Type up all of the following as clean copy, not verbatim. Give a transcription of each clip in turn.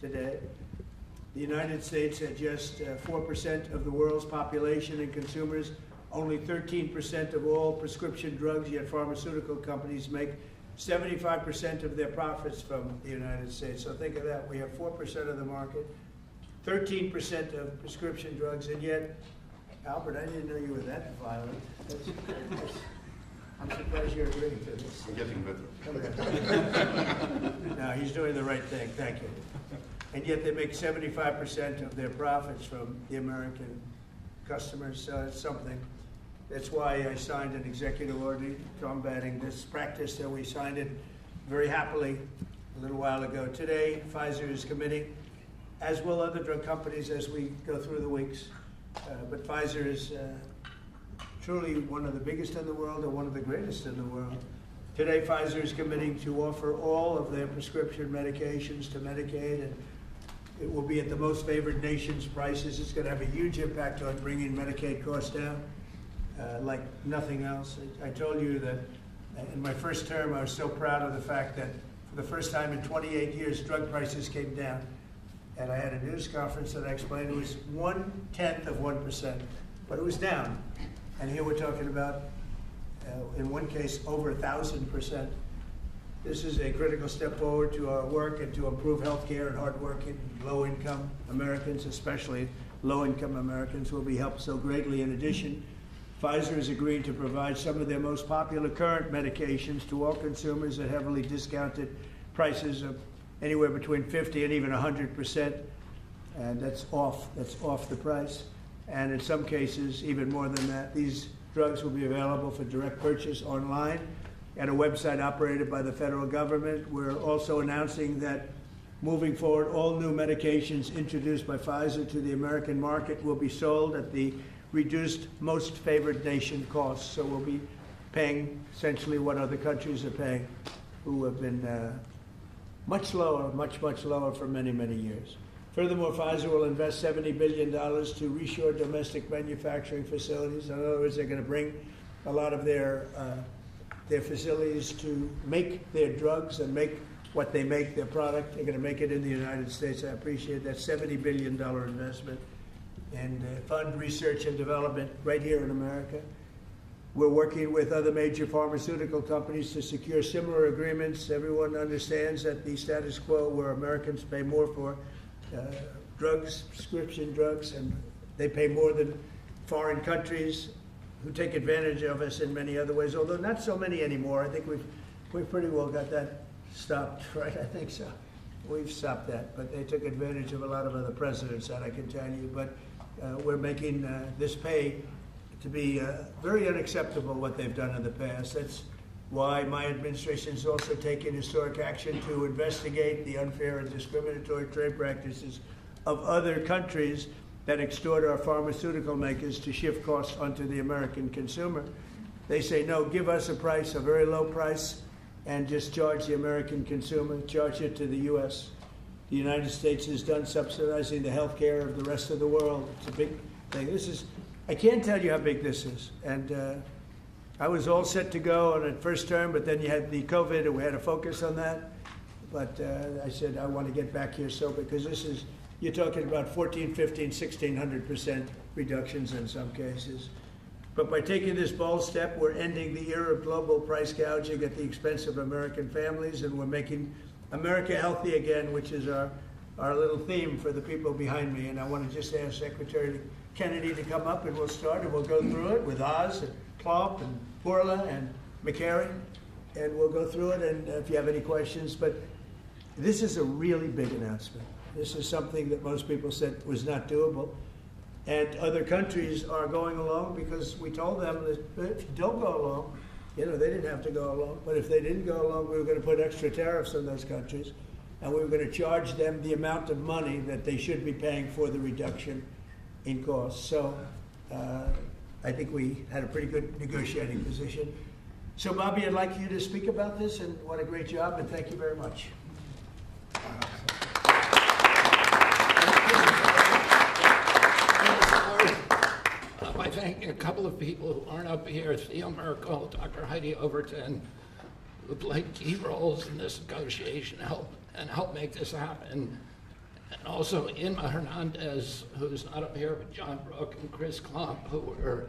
today. The United States at just 4% of the world's population and consumers, only 13% of all prescription drugs, yet pharmaceutical companies make 75% of their profits from the United States. So think of that. We have 4% of the market, 13% of prescription drugs, and yet, Albert, I didn't know you were that violent. I'm surprised you're agreeing to this. I'm getting better. No, he's doing the right thing. Thank you. And yet they make 75% of their profits from the American customers, so it's something. That's why I signed an executive order combating this practice, and we signed it very happily a little while ago. Today, Pfizer is committing, as will other drug companies as we go through the weeks, but Pfizer is truly one of the biggest in the world and one of the greatest in the world. Today, Pfizer is committing to offer all of their prescription medications to Medicaid, and it will be at the most favored nation's prices. It's going to have a huge impact on bringing Medicaid costs down like nothing else. I told you that in my first term, I was so proud of the fact that for the first time in 28 years, drug prices came down. And I had a news conference that I explained it was 1/10 of 1%, but it was down. And here we're talking about, in one case, over 1,000%. This is a critical step forward to our work and to improve health care, and hardworking, low-income Americans, especially low-income Americans, will be helped so greatly. In addition, Pfizer has agreed to provide some of their most popular current medications to all consumers at heavily discounted prices of anywhere between 50 and even 100%, and that's off the price. And in some cases, even more than that. These drugs will be available for direct purchase online at a website operated by the federal government. We're also announcing that moving forward, all new medications introduced by Pfizer to the American market will be sold at the reduced most favored nation costs. So we'll be paying essentially what other countries are paying, who have been much lower for many, many years. Furthermore, Pfizer will invest $70 billion to reshore domestic manufacturing facilities. In other words, they're going to bring a lot of their facilities to make their drugs and make what they make, their product. They're going to make it in the United States. I appreciate that $70 billion investment and fund research and development right here in America. We're working with other major pharmaceutical companies to secure similar agreements. Everyone understands that the status quo where Americans pay more for drugs, prescription drugs, and they pay more than foreign countries who take advantage of us in many other ways, although not so many anymore. I think we've pretty well got that stopped, right? I think so. We've stopped that, but they took advantage of a lot of other presidents, that I can tell you. But we're making this pay to be very unacceptable, what they've done in the past. That's why my administration is also taking historic action to investigate the unfair and discriminatory trade practices of other countries that extort our pharmaceutical makers to shift costs onto the American consumer. They say, no, give us a price, a very low price, and just charge the American consumer, charge it to the U.S. The United States is done subsidizing the health care of the rest of the world. It's a big thing. I can't tell you how big this is. And I was all set to go on a first term, but then you had the COVID, and we had to focus on that. But I said, I want to get back here because this is, you're talking about 14, 15, 1,600% reductions in some cases. But by taking this bold step, we're ending the era of global price gouging at the expense of American families, and we're making America healthy again, which is our little theme for the people behind me. And I want to just ask Secretary Kennedy to come up, and we'll start, and we'll go through it with Oz and Plump and Bourla and McCary, and we'll go through it, and if you have any questions. But this is a really big announcement. This is something that most people said was not doable. And other countries are going along because we told them that if you don't go along, they didn't have to go along, but if they didn't go along, we were going to put extra tariffs on those countries, and we were going to charge them the amount of money that they should be paying for the reduction in costs. So I think we had a pretty good negotiating position. So, Bobby, I'd like you to speak about this, and what a great job, and thank you very much. I thank a couple of people who aren't up here, Theo Merkel, Dr. Heidi Overton, who played key roles in this negotiation, help make this happen. and also Inma Hernandez, who's not up here, but John Brook and Chris Klump, who were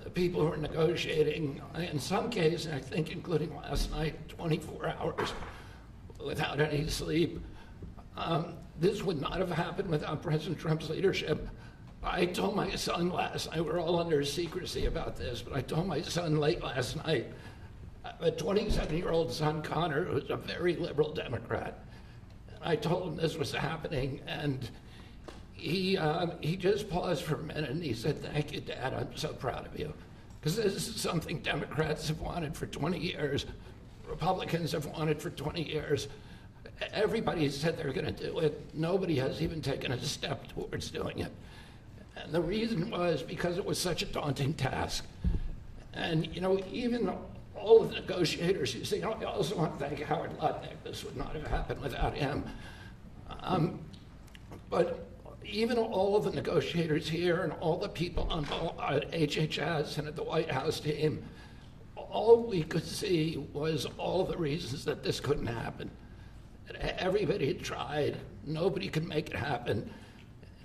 the people who were negotiating, in some cases, I think including last night, 24 hours without any sleep. This would not have happened without President Trump's leadership. I told my son last night, we're all under secrecy about this, but I told my son late last night, a 27-year-old son, Connor, who's a very liberal Democrat, and I told him this was happening, and he just paused for a minute and he said, "Thank you, Dad, I'm so proud of you." Because this is something Democrats have wanted for 20 years, Republicans have wanted for 20 years. Everybody said they're going to do it. Nobody has even taken a step towards doing it. And the reason was because it was such a daunting task. And, you know, even all of the negotiators, you see, I also want to thank Howard Lutnick. This would not have happened without him. But even all of the negotiators here and all the people on at HHS and at the White House team, all we could see was all the reasons that this couldn't happen. Everybody had tried. Nobody could make it happen.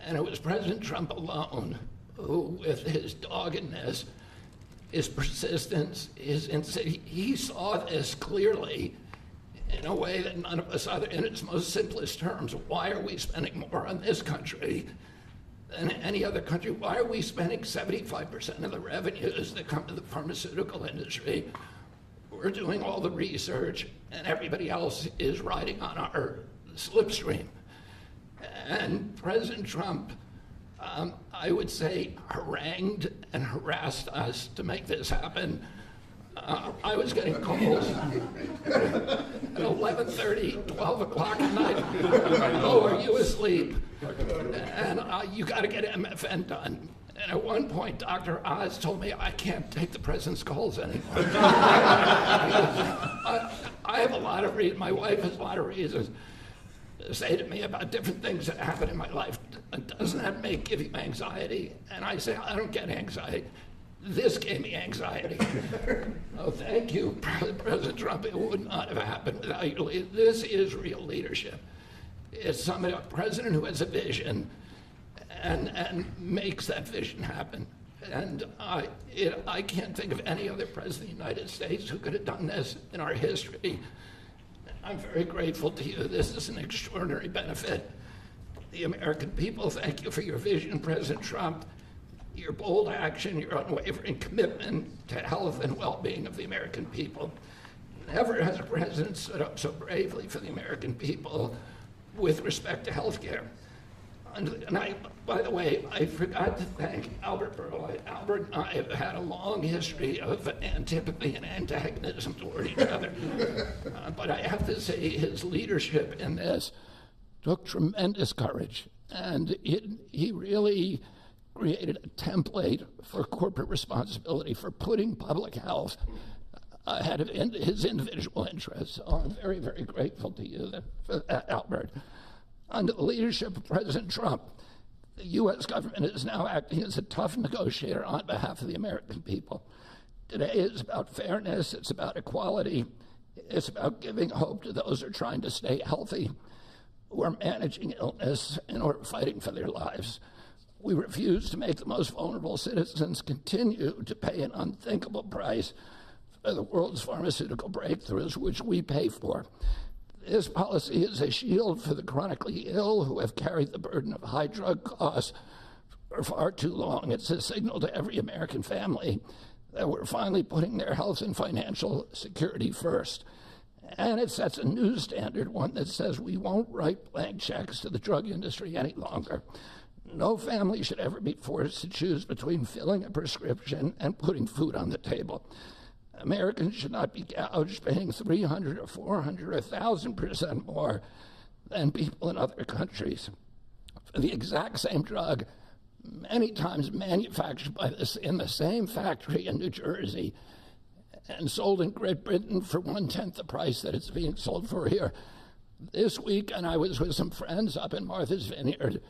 And it was President Trump alone who, with his doggedness, his persistence, he saw this clearly in a way that none of us other, in its most simplest terms. Why are we spending more on this country than any other country? Why are we spending 75% of the revenues that come to the pharmaceutical industry? We're doing all the research, and everybody else is riding on our slipstream. And President Trump, I would say, harangued and harassed us to make this happen. I was getting calls at 11:30, 12 o'clock at night. "Oh, are you asleep? And you got to get MFN done." And at one point, Dr. Oz told me, "I can't take the president's calls anymore." I have a lot of reasons, my wife has a lot of reasons to say to me about different things that happen in my life. Doesn't that give you anxiety? And I say, I don't get anxiety. This gave me anxiety. Oh, thank you, President Trump. It would not have happened without you. This is real leadership. It's a president who has a vision and makes that vision happen. And I can't think of any other president of the United States who could have done this in our history. I'm very grateful to you. This is an extraordinary benefit. The American people, thank you for your vision, President Trump, your bold action, your unwavering commitment to health and well-being of the American people. Never has a president stood up so bravely for the American people with respect to health care. And by the way, I forgot to thank Albert Berloy. Albert and I have had a long history of antipathy and antagonism toward each other. But I have to say his leadership in this took tremendous courage. And he really created a template for corporate responsibility, for putting public health ahead of his individual interests. So I'm very, very grateful to you for that, Albert. Under the leadership of President Trump, the U.S. government is now acting as a tough negotiator on behalf of the American people. Today is about fairness, it's about equality, it's about giving hope to those who are trying to stay healthy, who are managing illness and who are fighting for their lives. We refuse to make the most vulnerable citizens continue to pay an unthinkable price for the world's pharmaceutical breakthroughs, which we pay for. This policy is a shield for the chronically ill who have carried the burden of high drug costs for far too long. It's a signal to every American family that we're finally putting their health and financial security first. And it sets a new standard, one that says we won't write blank checks to the drug industry any longer. No family should ever be forced to choose between filling a prescription and putting food on the table. Americans should not be gouged paying 300 or 400 or 1,000% more than people in other countries for the exact same drug, many times manufactured in the same factory in New Jersey and sold in Great Britain for 1/10 the price that it's being sold for here. This week, and I was with some friends up in Martha's Vineyard,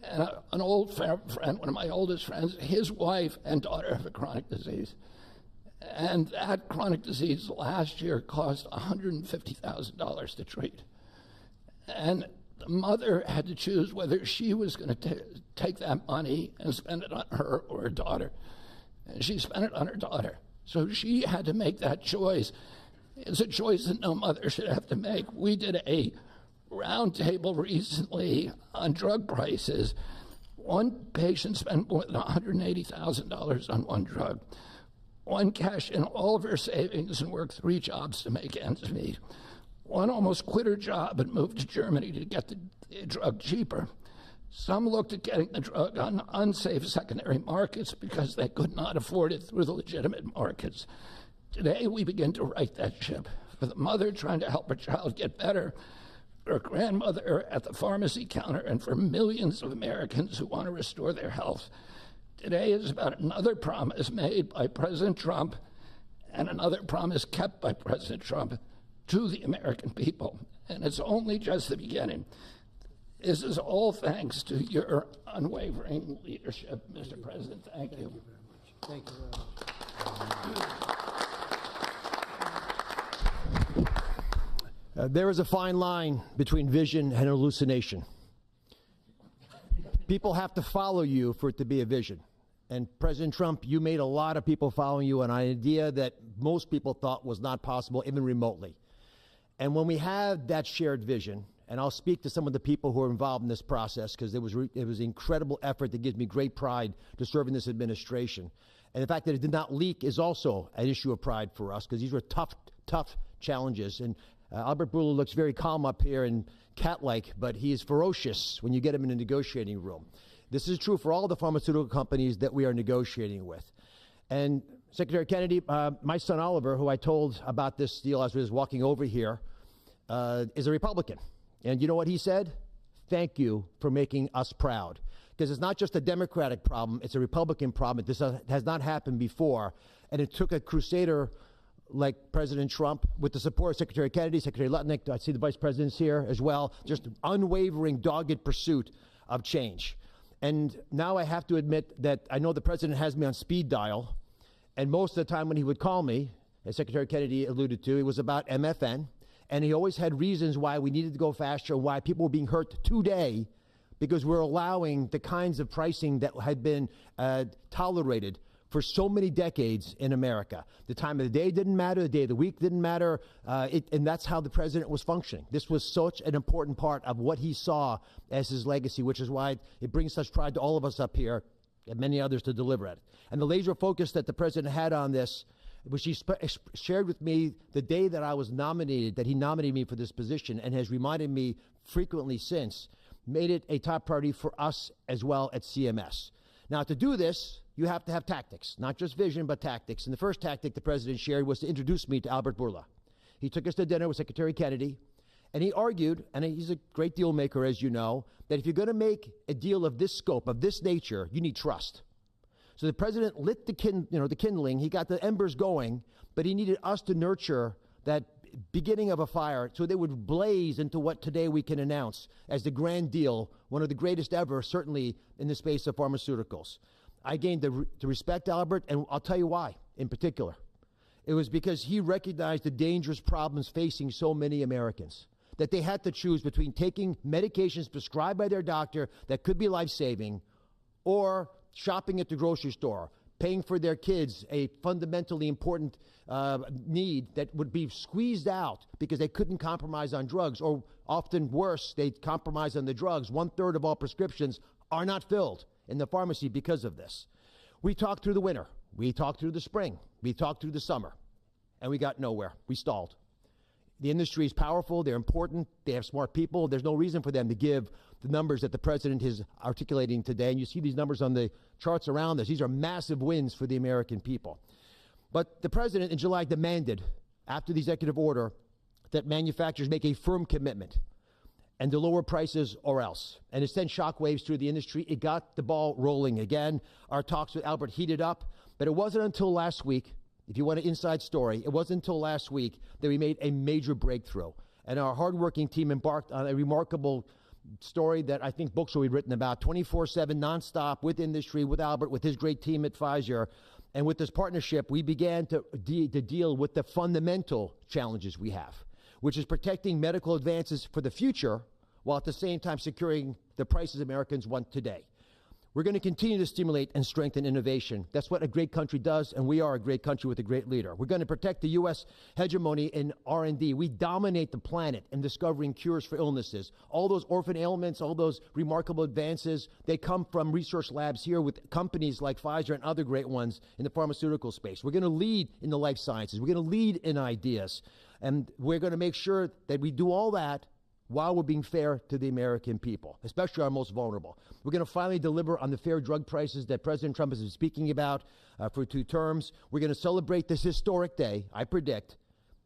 and an old friend, one of my oldest friends, his wife and daughter have a chronic disease. And that chronic disease last year cost $150,000 to treat. And The mother had to choose whether she was going to take that money and spend it on her or her daughter. And she spent it on her daughter. So she had to make that choice. It's a choice that no mother should have to make. We did a roundtable recently on drug prices. One patient spent more than $180,000 on one drug. One cashed in all of her savings and worked 3 jobs to make ends meet. One almost quit her job and moved to Germany to get the drug cheaper. Some looked at getting the drug on unsafe secondary markets because they could not afford it through the legitimate markets. Today, we begin to right that ship. For the mother trying to help her child get better, for a grandmother at the pharmacy counter, and for millions of Americans who want to restore their health. Today is about another promise made by President Trump and another promise kept by President Trump to the American people. And it's only just the beginning. This is all thanks to your unwavering leadership, Mr. President. Thank you. Thank you very much. There is a fine line between vision and hallucination. People have to follow you for it to be a vision. And President Trump, you made a lot of people following you on an idea that most people thought was not possible, even remotely. And when we have that shared vision, and I'll speak to some of the people who are involved in this process because it was incredible effort that gives me great pride to serve in this administration. And the fact that it did not leak is also an issue of pride for us because these were tough challenges. And Albert Bourla looks very calm up here and cat-like, but he is ferocious when you get him in a negotiating room. This is true for all the pharmaceutical companies that we are negotiating with. And Secretary Kennedy, my son Oliver, who I told about this deal as I was walking over here, is a Republican. And you know what he said? Thank you for making us proud. Because it's not just a Democratic problem, it's a Republican problem. This has not happened before. And it took a crusader like President Trump, with the support of Secretary Kennedy, Secretary Lutnick, I see the Vice President's here as well, just unwavering, dogged pursuit of change. And now I have to admit that I know the President has me on speed dial, and most of the time when he would call me, as Secretary Kennedy alluded to, it was about MFN, and he always had reasons why we needed to go faster, why people were being hurt today, because we're allowing the kinds of pricing that had been tolerated for so many decades in America. The time of the day didn't matter, the day of the week didn't matter, and that's how the president was functioning. This was such an important part of what he saw as his legacy, which is why it brings such pride to all of us up here and many others to deliver it. And the laser focus that the president had on this, which he shared with me the day that I was nominated, that he nominated me for this position, and has reminded me frequently since, made it a top priority for us as well at CMS. Now, to do this, you have to have tactics, not just vision, but tactics. And the first tactic the president shared was to introduce me to Albert Bourla. He took us to dinner with Secretary Kennedy, and he argued, and he's a great deal maker, as you know, that if you're going to make a deal of this scope, of this nature, you need trust. So the president lit the kindling, he got the embers going, but he needed us to nurture that beginning of a fire so they would blaze into what today we can announce as the grand deal, one of the greatest ever, certainly in the space of pharmaceuticals. I gained to respect Albert, and I'll tell you why in particular. It was because he recognized the dangerous problems facing so many Americans, that they had to choose between taking medications prescribed by their doctor that could be life-saving or shopping at the grocery store, paying for their kids a fundamentally important need that would be squeezed out because they couldn't compromise on drugs, or often worse, they compromise on the drugs. 1/3 of all prescriptions are not filled in the pharmacy because of this. We talked through the winter. We talked through the spring. We talked through the summer. And we got nowhere. We stalled. The industry is powerful. They're important. They have smart people. There's no reason for them to give the numbers that the president is articulating today. And you see these numbers on the charts around us. These are massive wins for the American people. But the president in July demanded, after the executive order, that manufacturers make a firm commitment and to lower prices or else. And it sent shockwaves through the industry. It got the ball rolling again. Our talks with Albert heated up, but it wasn't until last week, if you want an inside story, it wasn't until last week that we made a major breakthrough. And our hardworking team embarked on a remarkable story that I think books will be written about, 24/7, nonstop, with industry, with Albert, with his great team at Pfizer. And with this partnership, we began to deal with the fundamental challenges we have, which is protecting medical advances for the future while at the same time securing the prices Americans want today. We're going to continue to stimulate and strengthen innovation. That's what a great country does, and we are a great country with a great leader. We're going to protect the U.S. hegemony in R&D. We dominate the planet in discovering cures for illnesses. All those orphan ailments, all those remarkable advances, they come from research labs here with companies like Pfizer and other great ones in the pharmaceutical space. We're going to lead in the life sciences. We're going to lead in ideas. And we're going to make sure that we do all that while we're being fair to the American people, especially our most vulnerable. We're going to finally deliver on the fair drug prices that President Trump has been speaking about for 2 terms. We're going to celebrate this historic day, I predict,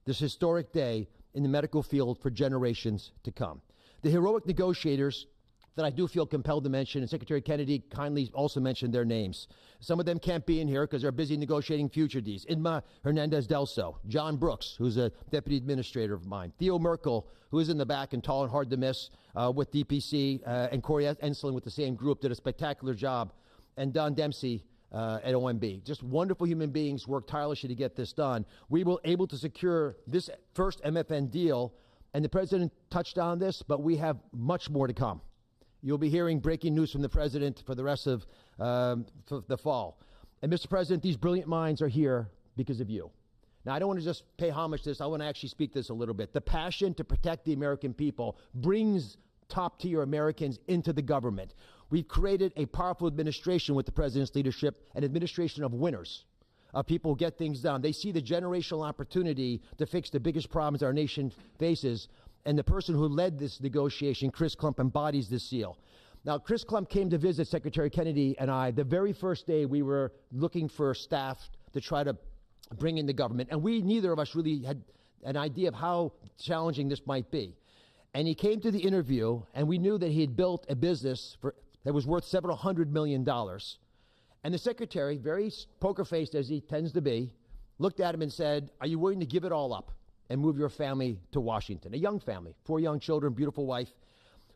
this historic day in the medical field for generations to come. The heroic negotiators that I do feel compelled to mention, and Secretary Kennedy kindly also mentioned their names. Some of them can't be in here because they're busy negotiating future deals. Inma Hernandez-Delso, John Brooks, who's a deputy administrator of mine, Theo Merkel, who is in the back and tall and hard to miss with DPC, and Corey Enslin with the same group, did a spectacular job, and Don Dempsey at OMB. Just wonderful human beings, worked tirelessly to get this done. We were able to secure this first MFN deal, and the president touched on this, but we have much more to come. You'll be hearing breaking news from the president for the rest of the fall. And Mr. President, these brilliant minds are here because of you. Now, I don't want to just pay homage to this. I want to actually speak this a little bit. The passion to protect the American people brings top-tier Americans into the government. We've created a powerful administration with the president's leadership, an administration of winners, of people who get things done. They see the generational opportunity to fix the biggest problems our nation faces. And the person who led this negotiation, Chris Klump, embodies this seal. Now, Chris Klump came to visit Secretary Kennedy and I the very first day we were looking for staff to try to bring in the government. And neither of us really had an idea of how challenging this might be. And he came to the interview, and we knew that he had built a business that was worth several $100 million. And the secretary, very poker-faced as he tends to be, looked at him and said, "Are you willing to give it all up and move your family to Washington?" A young family, 4 young children, beautiful wife.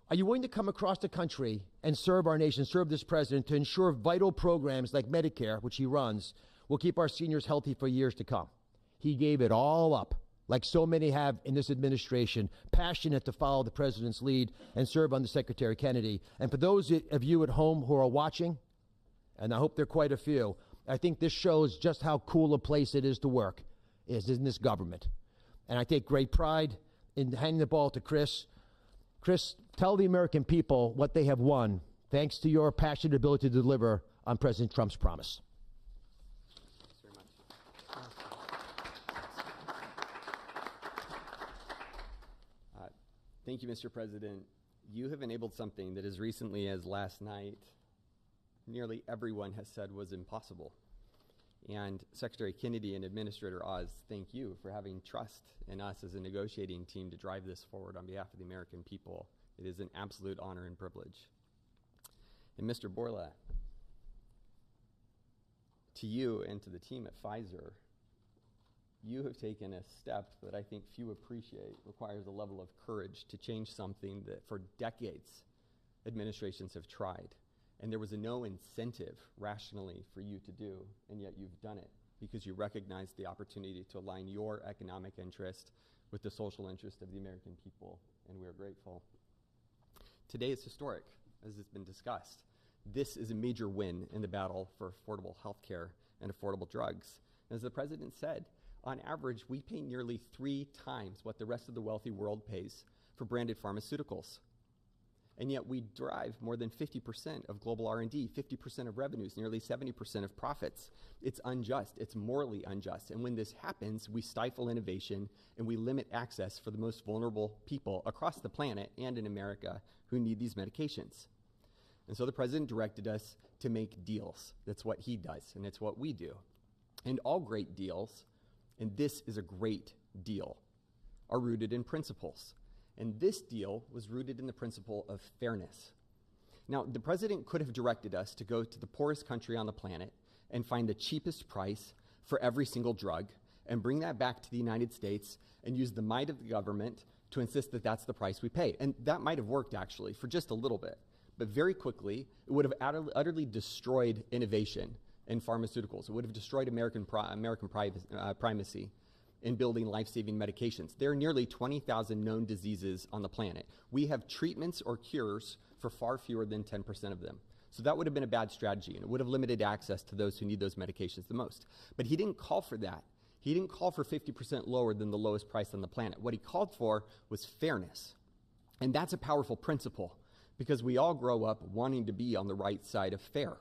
"Are you willing to come across the country and serve our nation, serve this president to ensure vital programs like Medicare, which he runs, will keep our seniors healthy for years to come?" He gave it all up, like so many have in this administration, passionate to follow the president's lead and serve under Secretary Kennedy. And for those of you at home who are watching, and I hope there are quite a few, I think this shows just how cool a place it is to work, is in this government. And I take great pride in handing the ball to Chris. Chris, tell the American people what they have won thanks to your passionate ability to deliver on President Trump's promise. Thanks very much. Thank you, Mr. President. You have enabled something that as recently as last night, nearly everyone has said was impossible. And Secretary Kennedy and Administrator Oz, thank you for having trust in us as a negotiating team to drive this forward on behalf of the American people. It is an absolute honor and privilege. And Mr. Borla, to you and to the team at Pfizer, you have taken a step that I think few appreciate, requires a level of courage to change something that for decades administrations have tried. And there was no incentive rationally for you to do, and yet you've done it because you recognized the opportunity to align your economic interest with the social interest of the American people, and we are grateful. Today is historic, as has been discussed. This is a major win in the battle for affordable health care and affordable drugs. As the president said, on average, we pay nearly 3 times what the rest of the wealthy world pays for branded pharmaceuticals. And yet we drive more than 50% of global R&D, 50% of revenues, nearly 70% of profits. It's unjust. It's morally unjust. And when this happens, we stifle innovation and we limit access for the most vulnerable people across the planet and in America who need these medications. And so the president directed us to make deals. That's what he does, and it's what we do. And all great deals, and this is a great deal, are rooted in principles. And this deal was rooted in the principle of fairness. Now, the president could have directed us to go to the poorest country on the planet and find the cheapest price for every single drug and bring that back to the United States and use the might of the government to insist that that's the price we pay. And that might have worked, actually, for just a little bit. But very quickly, it would have utterly destroyed innovation in pharmaceuticals. It would have destroyed American primacy. in building life-saving medications. There are nearly 20,000 known diseases on the planet. We have treatments or cures for far fewer than 10% of them. So that would have been a bad strategy, and it would have limited access to those who need those medications the most. But he didn't call for that. He didn't call for 50% lower than the lowest price on the planet. What he called for was fairness. And that's a powerful principle, because we all grow up wanting to be on the right side of fair.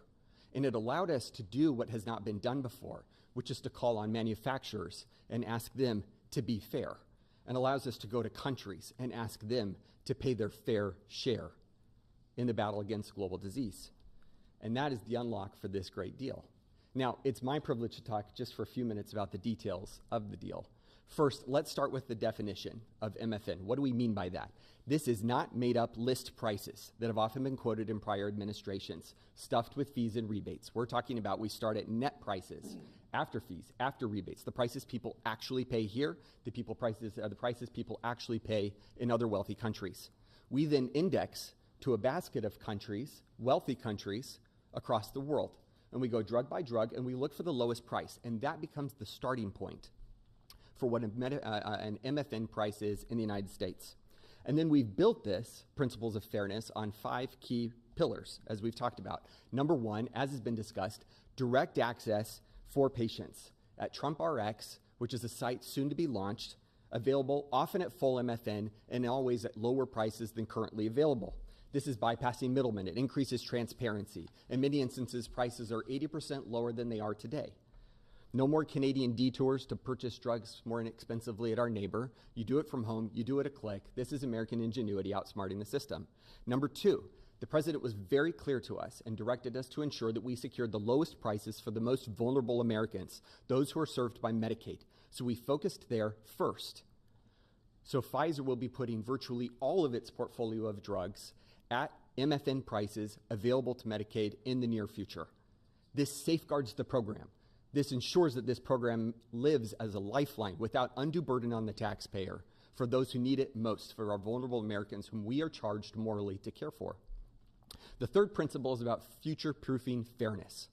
And it allowed us to do what has not been done before, which is to call on manufacturers and ask them to be fair, and allows us to go to countries and ask them to pay their fair share in the battle against global disease. And that is the unlock for this great deal. Now, it's my privilege to talk just for a few minutes about the details of the deal. First, let's start with the definition of MFN. What do we mean by that? This is not made-up list prices that have often been quoted in prior administrations, stuffed with fees and rebates. We're talking about we start at net prices, after fees, after rebates, the prices people actually pay here, the prices people actually pay in other wealthy countries. We then index to a basket of countries, wealthy countries, across the world. And we go drug by drug, and we look for the lowest price, and that becomes the starting point for what an MFN price is in the United States. And then we've built this principles of fairness on 5 key pillars, as we've talked about. Number 1, as has been discussed, direct access for patients at TrumpRx, which is a site soon to be launched, available often at full MFN and always at lower prices than currently available. This is bypassing middlemen. It increases transparency. In many instances, prices are 80% lower than they are today. No more Canadian detours to purchase drugs more inexpensively at our neighbor. You do it from home. You do it a click. This is American ingenuity outsmarting the system. Number 2, the president was very clear to us and directed us to ensure that we secured the lowest prices for the most vulnerable Americans, those who are served by Medicaid. So we focused there first. So Pfizer will be putting virtually all of its portfolio of drugs at MFN prices available to Medicaid in the near future. This safeguards the program. This ensures that this program lives as a lifeline without undue burden on the taxpayer for those who need it most, for our vulnerable Americans whom we are charged morally to care for. The third principle is about future-proofing fairness.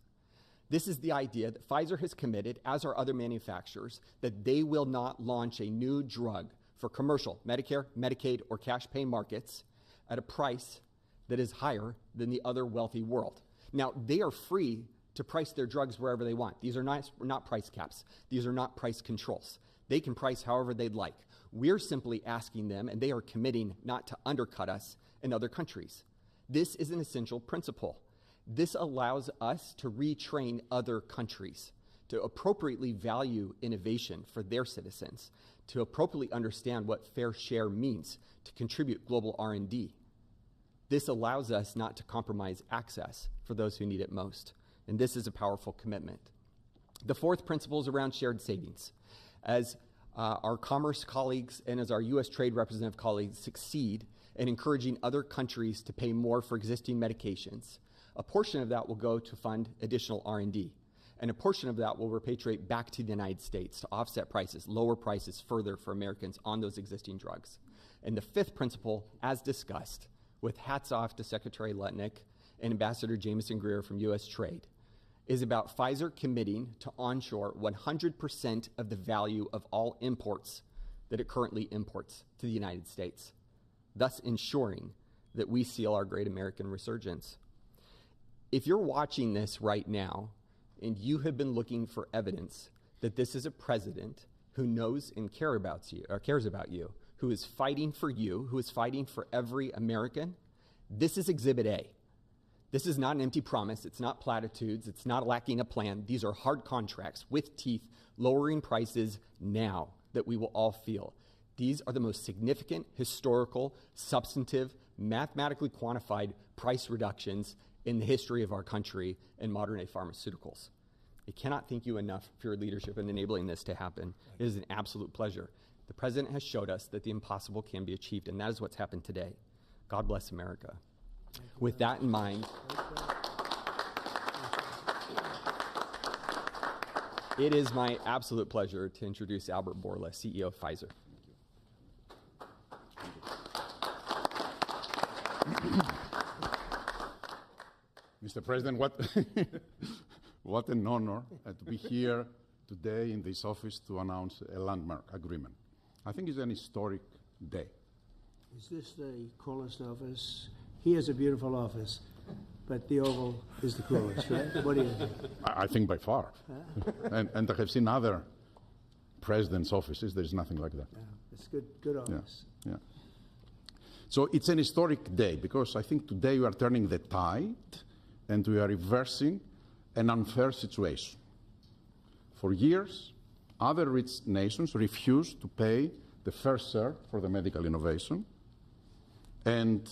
This is the idea that Pfizer has committed, as are other manufacturers, that they will not launch a new drug for commercial, Medicare, Medicaid, or cash pay markets at a price that is higher than the other wealthy world. Now, they are free to price their drugs wherever they want. These are not price caps. These are not price controls. They can price however they'd like. We're simply asking them, and they are committing not to undercut us in other countries. This is an essential principle. This allows us to retrain other countries to appropriately value innovation for their citizens, to appropriately understand what fair share means, to contribute global R&D. This allows us not to compromise access for those who need it most. And this is a powerful commitment. The fourth principle is around shared savings. As our commerce colleagues and as our U.S. trade representative colleagues succeed in encouraging other countries to pay more for existing medications, a portion of that will go to fund additional R&D. And a portion of that will repatriate back to the United States to offset prices, lower prices further for Americans on those existing drugs. And the fifth principle, as discussed, with hats off to Secretary Lutnick and Ambassador Jameson Greer from U.S. Trade, is about Pfizer committing to onshore 100% of the value of all imports that it currently imports to the United States, thus ensuring that we seal our great American resurgence. If you're watching this right now and you have been looking for evidence that this is a president who knows and cares about you, who is fighting for you, who is fighting for every American, this is Exhibit A. This is not an empty promise. It's not platitudes. It's not lacking a plan. These are hard contracts with teeth, lowering prices now that we will all feel. These are the most significant, historical, substantive, mathematically quantified price reductions in the history of our country in modern-day pharmaceuticals. I cannot thank you enough for your leadership in enabling this to happen. It is an absolute pleasure. The president has showed us that the impossible can be achieved, and that is what's happened today. God bless America. With that in mind, it is my absolute pleasure to introduce Albert Bourla, CEO of Pfizer. Mr. President, what an honor to be here today in this office to announce a landmark agreement. I think it's an historic day. Is this the coolest office? He has a beautiful office, but the Oval is the coolest, right? What do you think? I think by far. And I have seen other presidents' offices. There is nothing like that. Yeah, it's good office. Yeah. So it's an historic day because I think today we are turning the tide and we are reversing an unfair situation. For years, other rich nations refused to pay the fair share for the medical innovation. And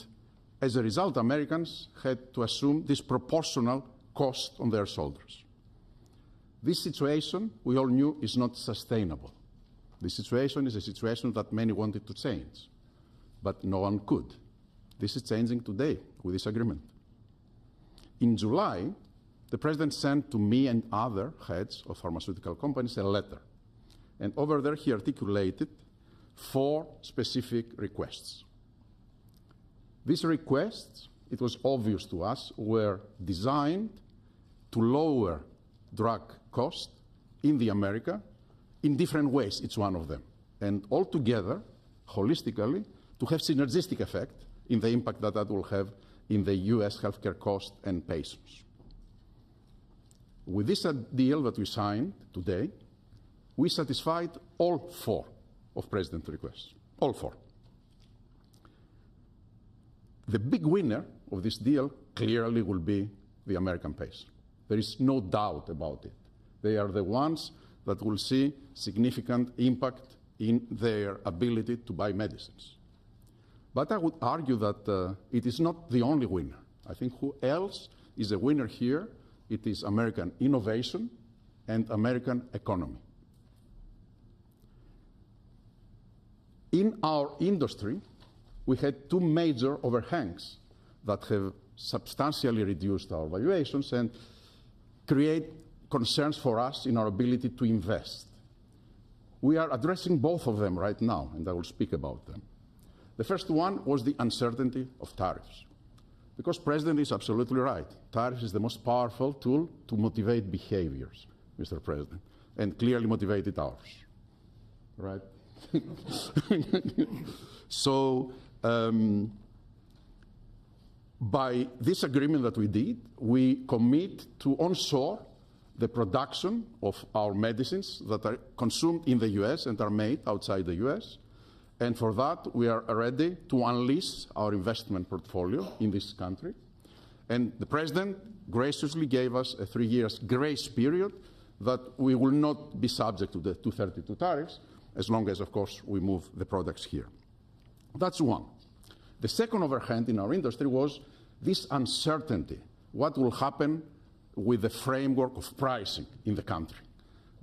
as a result, Americans had to assume disproportional cost on their shoulders. This situation, we all knew, is not sustainable. This situation is a situation that many wanted to change, but no one could. This is changing today with this agreement. In July, the President sent to me and other heads of pharmaceutical companies a letter. And over there, he articulated 4 specific requests. These requests, it was obvious to us, were designed to lower drug cost in the America in different ways, each one of them. And altogether, holistically, to have synergistic effect in the impact that that will have in the US healthcare cost and patients. With this deal that we signed today, we satisfied all 4 of President's requests, all 4. The big winner of this deal clearly will be the American patient. There is no doubt about it. They are the ones that will see significant impact in their ability to buy medicines. But I would argue that it is not the only winner. I think who else is a winner here? It is American innovation and American economy. In our industry, we had 2 major overhangs that have substantially reduced our valuations and create concerns for us in our ability to invest. We are addressing both of them right now, and I will speak about them. The first one was the uncertainty of tariffs. Because President is absolutely right. Tariffs is the most powerful tool to motivate behaviors, Mr. President, and clearly motivated ours, right? So, by this agreement that we did, we commit to onshore the production of our medicines that are consumed in the US and are made outside the US. And for that, we are ready to unleash our investment portfolio in this country. And the President graciously gave us a 3-year grace period that we will not be subject to the 232 tariffs, as long as, of course, we move the products here. That's one. The second overhang in our industry was this uncertainty. What will happen with the framework of pricing in the country?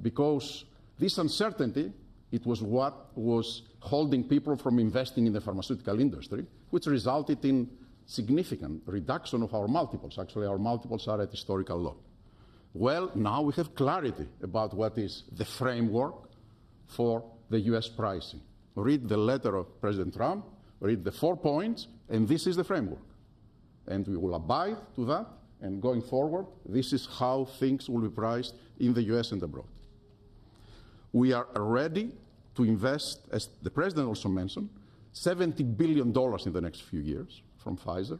Because this uncertainty, it was what was holding people from investing in the pharmaceutical industry, which resulted in significant reduction of our multiples. Actually, our multiples are at historical low. Well, now we have clarity about what is the framework for the US pricing. Read the letter of President Trump, read the 4 points, and this is the framework. And we will abide to that, and going forward, this is how things will be priced in the US and abroad. We are ready to invest, as the President also mentioned, $70 billion in the next few years from Pfizer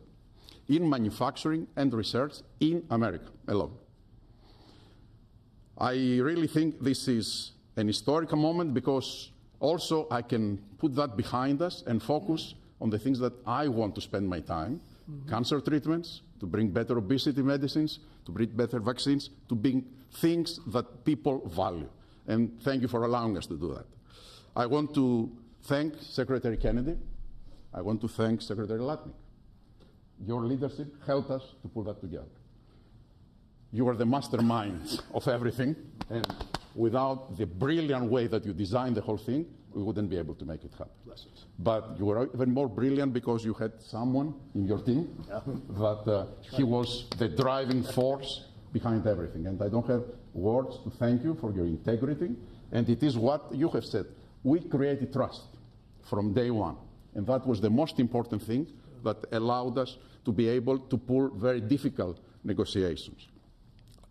in manufacturing and research in America alone. I really think this is an historical moment because also I can put that behind us and focus on the things that I want to spend my time, cancer treatments, to bring better obesity medicines, to bring better vaccines, to bring things that people value. And thank you for allowing us to do that. I want to thank Secretary Kennedy. I want to thank Secretary Latnik. Your leadership helped us to pull that together. You are the masterminds of everything, and without the brilliant way that you designed the whole thing, we wouldn't be able to make it happen. But you were even more brilliant because you had someone in your team that he was the driving force behind everything. And I don't have words to thank you for your integrity. And it is what you have said. We created trust from day one. And that was the most important thing that allowed us to be able to pull very difficult negotiations.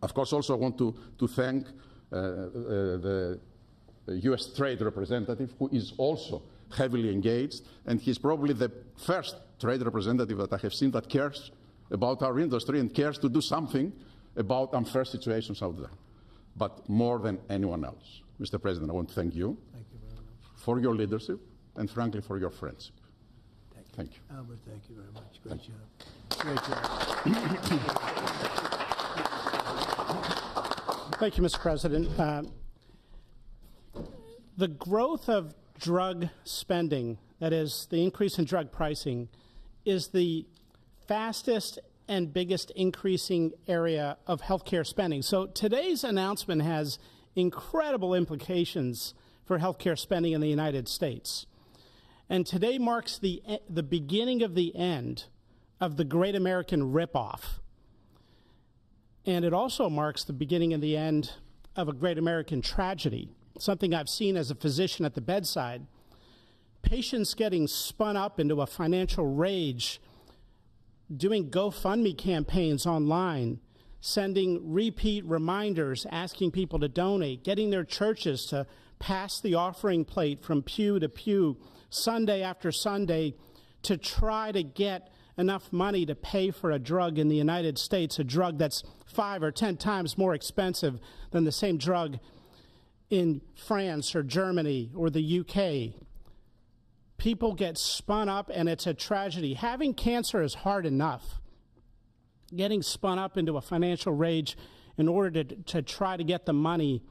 Of course, also I want to thank the U.S. trade representative, who is also heavily engaged, and he's probably the first trade representative that I have seen that cares about our industry and cares to do something about unfair situations out there, but more than anyone else. Mr. President, I want to thank you, for your leadership and, frankly, for your friendship. Thank you. Albert, thank you very much. Great job. Great job. Thank you, Mr. President. The growth of drug spending, that is, the increase in drug pricing, is the fastest and biggest increasing area of healthcare spending. So today's announcement has incredible implications for healthcare spending in the United States. And today marks the beginning of the end of the Great American Ripoff. And it also marks the beginning and the end of a great American tragedy, something I've seen as a physician at the bedside. Patients getting spun up into a financial rage, doing GoFundMe campaigns online, sending repeat reminders, asking people to donate, getting their churches to pass the offering plate from pew to pew, Sunday after Sunday, to try to get enough money to pay for a drug in the United States, a drug that's 5 or 10 times more expensive than the same drug in France or Germany or the UK. People get spun up, and it's a tragedy. Having cancer is hard enough. Getting spun up into a financial rage in order to try to get the money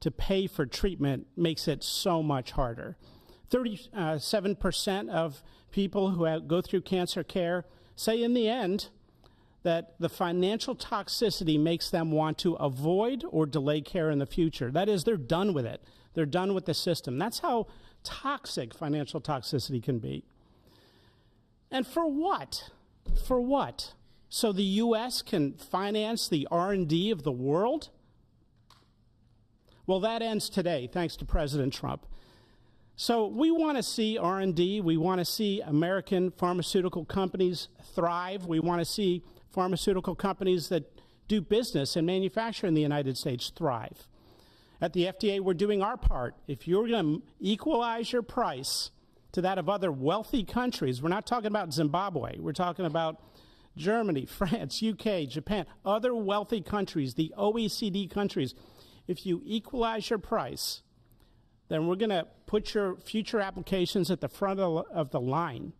to pay for treatment makes it so much harder. 37% of people who go through cancer care say in the end that the financial toxicity makes them want to avoid or delay care in the future. That is, they're done with it. They're done with the system. That's how toxic financial toxicity can be. And for what? For what? So the U.S. can finance the R&D of the world? Well, that ends today, thanks to President Trump. So we want to see R&D. We want to see American pharmaceutical companies thrive. We want to see pharmaceutical companies that do business and manufacture in the United States thrive. At the FDA, we're doing our part. If you're going to equalize your price to that of other wealthy countries, we're not talking about Zimbabwe. We're talking about Germany, France, UK, Japan, other wealthy countries, the OECD countries. If you equalize your price, then we're going to put your future applications at the front of the line.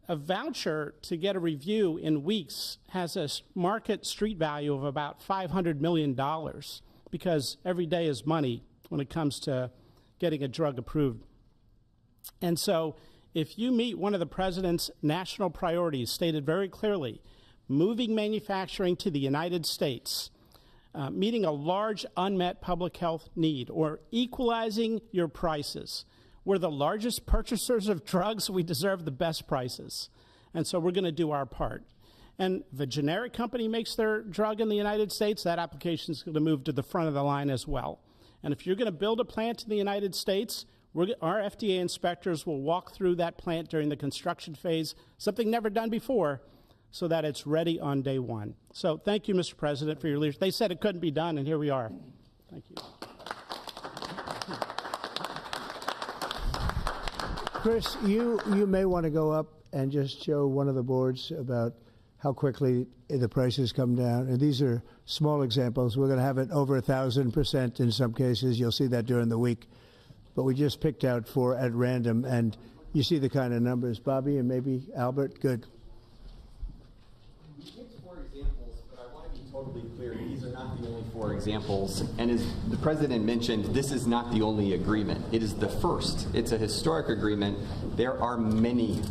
A voucher to get a review in weeks has a market street value of about $500 million because every day is money when it comes to getting a drug approved. And so if you meet one of the president's national priorities stated very clearly, moving manufacturing to the United States, meeting a large unmet public health need, or equalizing your prices. We're the largest purchasers of drugs. We deserve the best prices. And so we're going to do our part. And if a generic company makes their drug in the United States, that application is going to move to the front of the line as well. And if you're going to build a plant in the United States, our FDA inspectors will walk through that plant during the construction phase, something never done before, so that it's ready on day one. So thank you, Mr. President, for your leadership. They said it couldn't be done, and here we are. Thank you. Chris, you may want to go up and just show one of the boards about how quickly the prices come down. And these are small examples. We're going to have it over 1,000% in some cases. You'll see that during the week. But we just picked out 4 at random, and you see the kind of numbers. Bobby and maybe Albert, good. We picked 4 examples, but I want to be totally clear. These are not the only 4 examples. And as the President mentioned, this is not the only agreement. It is the first. It's a historic agreement. There are many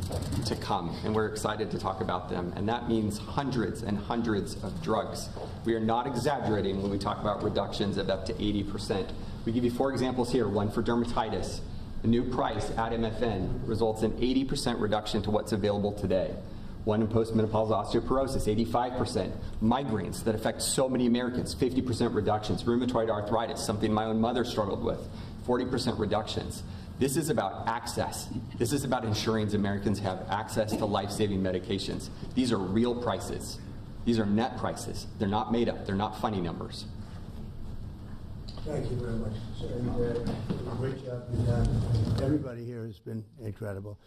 to come, and we're excited to talk about them. And that means hundreds and hundreds of drugs. We are not exaggerating when we talk about reductions of up to 80%. We give you 4 examples here. One for dermatitis. The new price at MFN results in 80% reduction to what's available today. One in postmenopausal osteoporosis, 85%. Migraines that affect so many Americans, 50% reductions. Rheumatoid arthritis, something my own mother struggled with, 40% reductions. This is about access. This is about ensuring Americans have access to life-saving medications. These are real prices. These are net prices. They're not made up. They're not funny numbers. Thank you very much, sir. And, great job you've done. Everybody here has been incredible.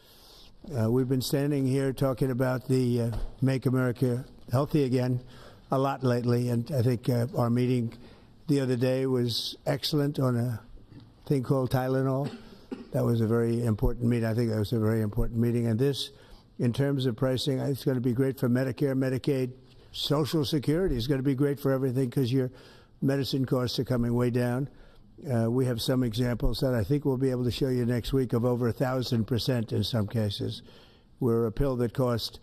We've been standing here talking about the Make America Healthy Again a lot lately, and I think our meeting the other day was excellent on a thing called Tylenol. That was a very important meeting. I think that was a very important meeting. And this, in terms of pricing, it's going to be great for Medicare, Medicaid, Social Security. It's going to be great for everything because your medicine costs are coming way down. We have some examples that I think we'll be able to show you next week of over 1,000% in some cases, where a pill that cost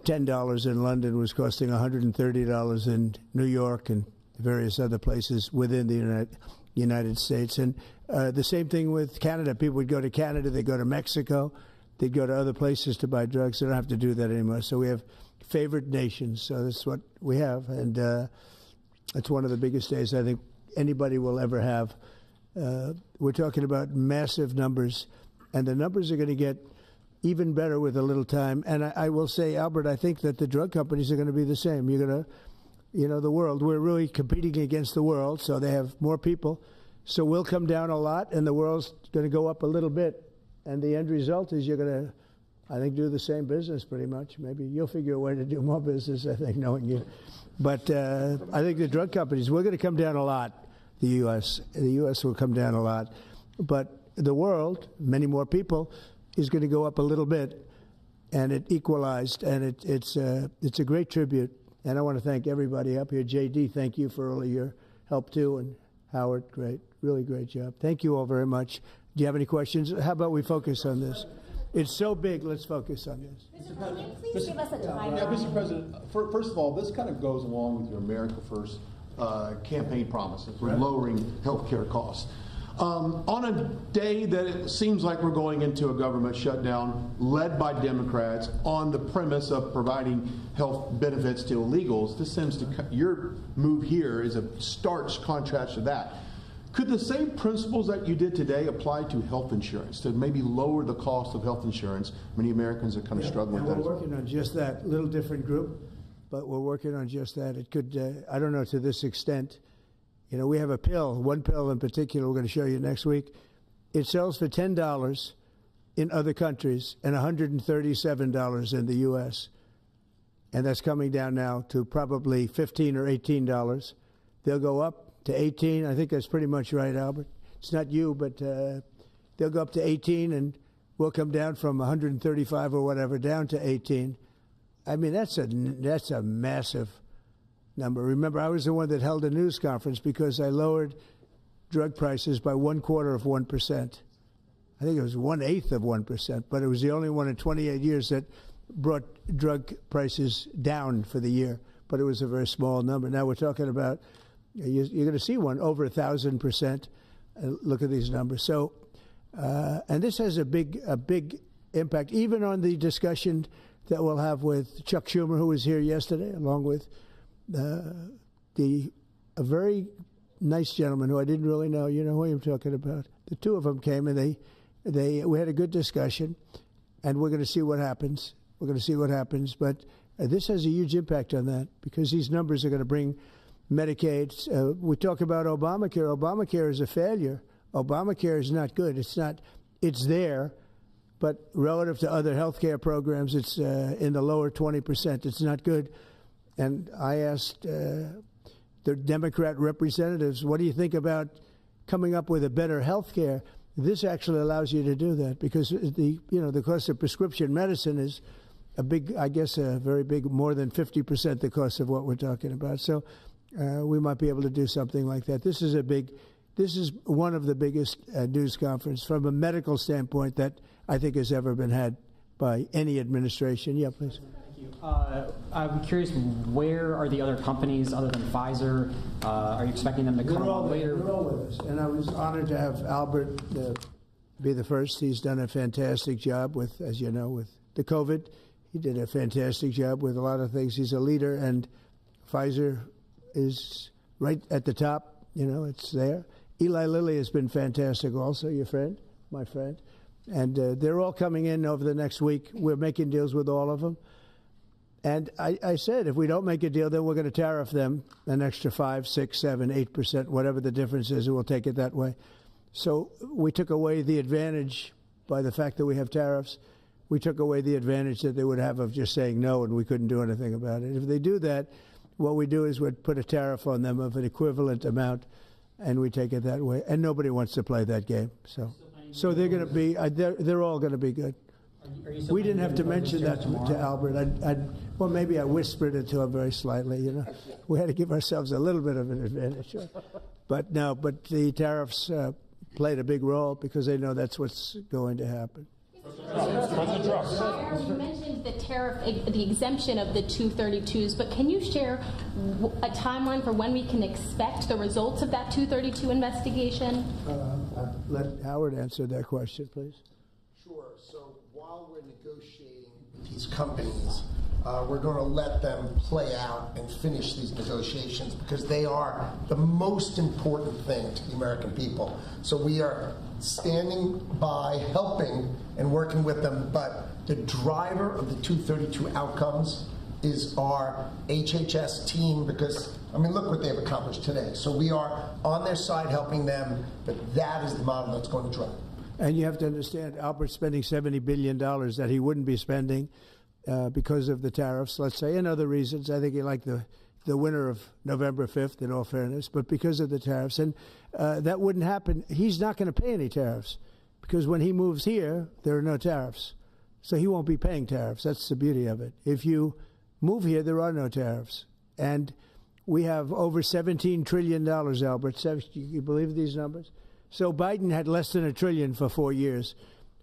$10 in London was costing $130 in New York and various other places within the United States. And the same thing with Canada. People would go to Canada, they'd go to Mexico, they'd go to other places to buy drugs. They don't have to do that anymore. So we have favored nations. So that's what we have. And it's one of the biggest days I think anybody will ever have. We're talking about massive numbers, and the numbers are going to get even better with a little time. And I will say, Albert, I think that the drug companies are going to be the same. You're going to, the world, we're really competing against the world, so they have more people. So we'll come down a lot, and the world's going to go up a little bit. And the end result is you're going to, I think, do the same business pretty much. Maybe you'll figure a way to do more business, I think, knowing you. But I think the drug companies, we're going to come down a lot, the U.S. The U.S. will come down a lot. But the world, many more people, is going to go up a little bit. And it equalized, and it's a great tribute. And I want to thank everybody up here. J.D., thank you for all of your help, too. And Howard, great, really great job. Thank you all very much. Do you have any questions? How about we focus on this? It's so big, let's focus on this. Mr. President, please give us a timeline. Yeah, Mr. President, first of all, this kind of goes along with your America First campaign promises for lowering health care costs. On a day that it seems like we're going into a government shutdown led by Democrats on the premise of providing health benefits to illegals, this seems to, your move here is a stark contrast to that. Could the same principles that you did today apply to health insurance, to maybe lower the cost of health insurance? Many Americans are kind of struggling with that. We're working on just that, little different group, but we're working on just that. It could, I don't know to this extent. We have a pill, one pill in particular we're going to show you next week. It sells for $10 in other countries and $137 in the U.S. And that's coming down now to probably $15 or $18. They'll go up to 18. I think that's pretty much right, Albert. It's not you, but they'll go up to 18, and we'll come down from 135 or whatever down to 18. I mean, that's a massive number. Remember, I was the one that held a news conference because I lowered drug prices by 1/4%. I think it was 1/8 of 1%, but it was the only one in 28 years that brought drug prices down for the year. But it was a very small number. Now we're talking about, you're going to see one over 1,000%. Look at these numbers. So, and this has a big impact, even on the discussion that we'll have with Chuck Schumer, who was here yesterday, along with a very nice gentleman who I didn't really know. You know who I'm talking about. The two of them came, and we had a good discussion, and we're going to see what happens. We're going to see what happens, but this has a huge impact on that because these numbers are going to bring Medicaid. We talk about Obamacare. Obamacare is a failure. Obamacare is not good. It's there, but relative to other health care programs, it's in the lower 20%. It's not good. And I asked the Democrat representatives, what do you think about coming up with a better health care? This actually allows you to do that because the cost of prescription medicine is a very big, more than 50% the cost of what we're talking about. So we might be able to do something like that. This is one of the biggest news conferences from a medical standpoint that I think has ever been had by any administration. Yeah, please. I'm curious, where are the other companies other than Pfizer? Are you expecting them to come on later? They're all with us. And I was honored to have Albert be the first. He's done a fantastic job with, as you know, with the COVID. He did a fantastic job with a lot of things. He's a leader, and Pfizer is right at the top. It's there. Eli Lilly has been fantastic also, my friend. And they're all coming in over the next week. We're making deals with all of them. And I said, if we don't make a deal, then we're going to tariff them an extra 5, 6, 7, 8%, whatever the difference is, and we'll take it that way. So we took away the advantage by the fact that we have tariffs. We took away the advantage that they would have of just saying no, and we couldn't do anything about it. If they do that, what we do is we'd put a tariff on them of an equivalent amount, and we take it that way. And nobody wants to play that game. So they're going to be, they're all going to be good. We didn't have to mention that to Albert. Well, maybe I whispered it to him very slightly. You know, we had to give ourselves a little bit of an advantage. But no, but the tariffs played a big role because they know that's what's going to happen. You mentioned the tariff, the exemption of the 232s, but can you share a timeline for when we can expect the results of that 232 investigation? Let Howard answer that question, please. Sure. So while we're negotiating with these companies, we're going to let them play out and finish these negotiations because they are the most important thing to the American people. So we are standing by, helping and working with them, but the driver of the 232 outcomes is our HHS team because, I mean, look what they've accomplished today. So we are on their side helping them, but that is the model that's going to drive. And you have to understand, Albert's spending $70 billion that he wouldn't be spending because of the tariffs, let's say, and other reasons. I think he liked the winner of November 5th, in all fairness, but because of the tariffs. And that wouldn't happen. He's not going to pay any tariffs because when he moves here, there are no tariffs. So he won't be paying tariffs. That's the beauty of it. If you move here, there are no tariffs. And we have over $17 trillion, Albert. You believe these numbers? So Biden had less than $1 trillion for 4 years.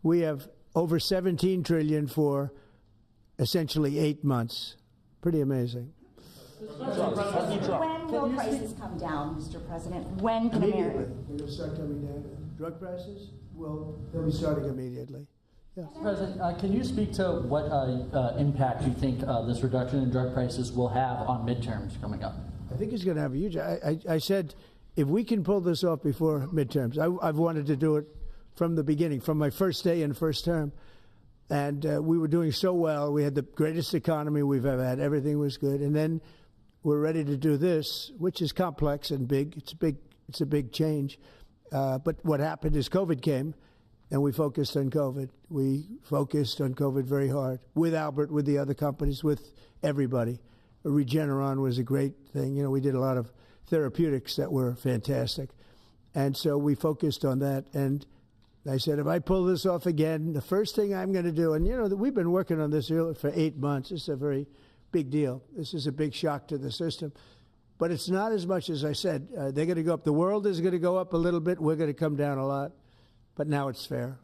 We have over $17 trillion for essentially 8 months. Pretty amazing. When will prices come down, Mr. President? When can Immediately. America? They're going to start coming down. Drug prices? Well, they'll be starting immediately. Yeah. Mr. President, can you speak to what impact you think this reduction in drug prices will have on midterms coming up? I think it's going to have a huge. I said, if we can pull this off before midterms, I've wanted to do it from the beginning, from my first day in first term. And we were doing so well. We had the greatest economy we've ever had. Everything was good. And then we're ready to do this, which is complex and big. It's a big change. But what happened is COVID came, and we focused on COVID. We focused on COVID very hard with Albert, with the other companies, with everybody. Regeneron was a great thing. You know, we did a lot of therapeutics that were fantastic. And so we focused on that. And I said, if I pull this off again, the first thing I'm going to do, and you know, we've been working on this for 8 months. It's a very big deal. This is a big shock to the system. But it's not as much as I said. They're going to go up. The world is going to go up a little bit. We're going to come down a lot. But now it's fair.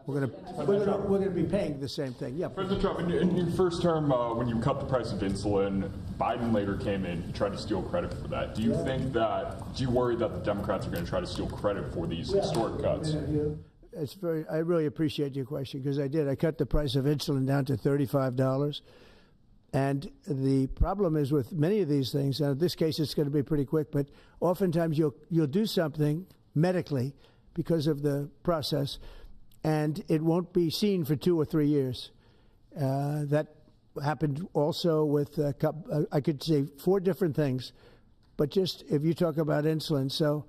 We're going to be paying the same thing. Yeah. President Trump, in your first term, when you cut the price of insulin, Biden later came in. He tried to steal credit for that. Do you think that? Do you worry that the Democrats are going to try to steal credit for these historic cuts? I really appreciate your question because I did. I cut the price of insulin down to $35. And the problem is with many of these things, now in this case it's going to be pretty quick, but oftentimes you'll do something medically because of the process, and it won't be seen for 2 or 3 years. That happened also with, I could say 4 different things, but just if you talk about insulin, so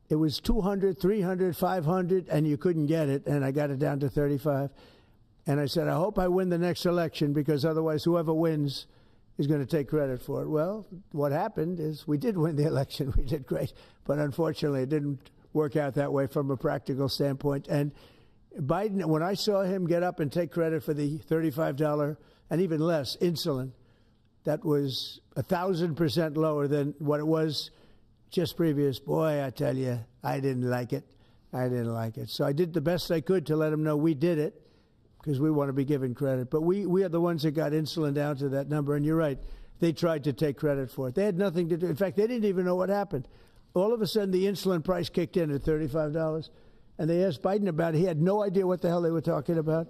it was 200, 300, 500, and you couldn't get it, and I got it down to 35. And I said, I hope I win the next election because otherwise whoever wins is going to take credit for it. Well, what happened is we did win the election. We did great. But unfortunately, it didn't work out that way from a practical standpoint. And Biden, when I saw him get up and take credit for the $35 and even less insulin, that was 1,000% lower than what it was just previous. Boy, I tell you, I didn't like it. I didn't like it. So I did the best I could to let him know we did it, because we want to be given credit. But we are the ones that got insulin down to that number. And you're right, they tried to take credit for it. They had nothing to do. In fact, they didn't even know what happened. All of a sudden, the insulin price kicked in at $35. And they asked Biden about it. He had no idea what the hell they were talking about.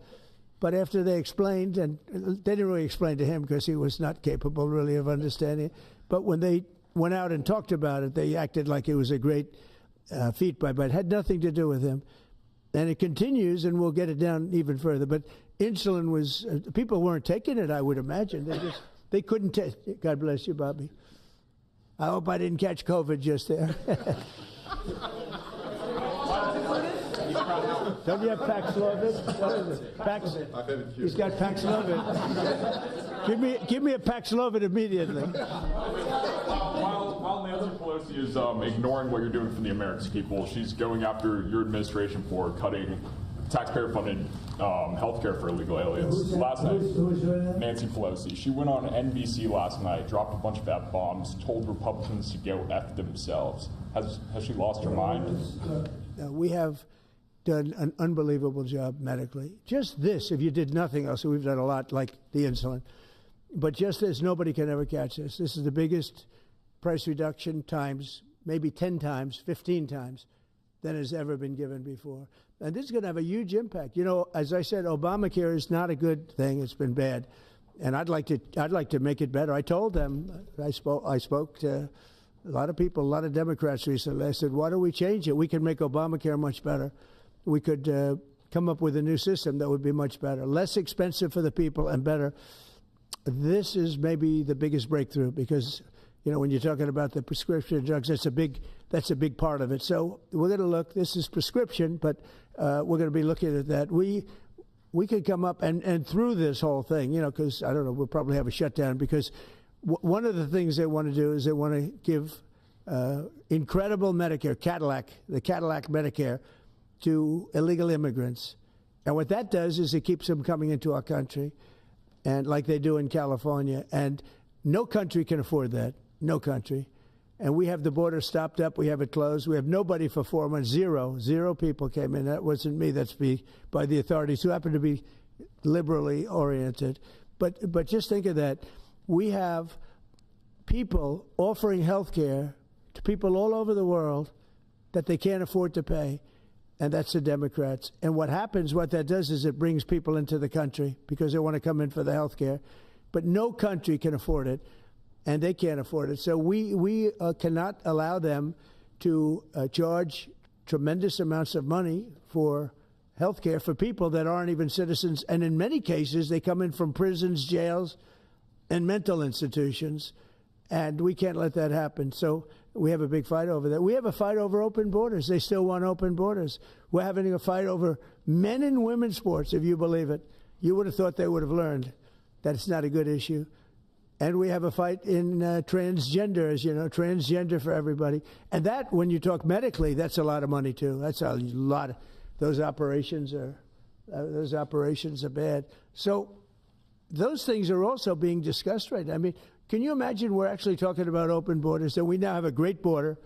But after they explained, and they didn't really explain to him because he was not capable really of understanding it. But when they went out and talked about it, they acted like it was a great feat by Biden. It had nothing to do with him. And it continues, and we'll get it down even further. But insulin was, people weren't taking it, I would imagine. They couldn't test. God bless you, Bobby. I hope I didn't catch COVID just there. Don't you have Paxlovid? What is it? Pax? He's got Paxlovid. give me a Paxlovid immediately. While Nancy Pelosi is ignoring what you're doing for the American people, she's going after your administration for cutting taxpayer-funded health care for illegal aliens. Last night, Who's doing that? Nancy Pelosi, she went on NBC last night, dropped a bunch of F-bombs, told Republicans to go F themselves. Has she lost her mind? We have done an unbelievable job medically. Just this, if you did nothing else, we've done a lot like the insulin, but just this, nobody can ever catch this. This is the biggest price reduction times, maybe 10 times, 15 times than has ever been given before. And this is going to have a huge impact. You know, as I said, Obamacare is not a good thing. It's been bad. And I'd like to make it better. I told them, I spoke to a lot of people, a lot of Democrats recently. I said, why don't we change it? We can make Obamacare much better. We could come up with a new system that would be much better, less expensive for the people and better. This is maybe the biggest breakthrough because, you know, when you're talking about the prescription drugs, that's a big part of it. So we're going to look. This is prescription, but we're going to be looking at that. We could come up and through this whole thing, you know, because I don't know, we'll probably have a shutdown because one of the things they want to do is they want to give incredible Medicare, the Cadillac Medicare, to illegal immigrants. And what that does is it keeps them coming into our country, and like they do in California. And no country can afford that, no country. And we have the border stopped up. We have it closed. We have nobody for 4 months. Zero people came in. That wasn't me. That's by the authorities who happen to be liberally oriented. But just think of that. We have people offering health care to people all over the world that they can't afford to pay. And that's the Democrats. And what that does is it brings people into the country because they want to come in for the health care. But no country can afford it, and they can't afford it. So we cannot allow them to charge tremendous amounts of money for health care for people that aren't even citizens. And in many cases, they come in from prisons, jails, and mental institutions. And we can't let that happen. So we have a big fight over that. We have a fight over open borders. They still want open borders. We're having a fight over men and women's sports, if you believe it. You would have thought they would have learned that it's not a good issue. And we have a fight in transgender, as you know, transgender for everybody. And that, when you talk medically, that's a lot of money, too. That's a lot. Those operations are bad. So those things are also being discussed right now. I mean, can you imagine we're actually talking about open borders, that we now have a great border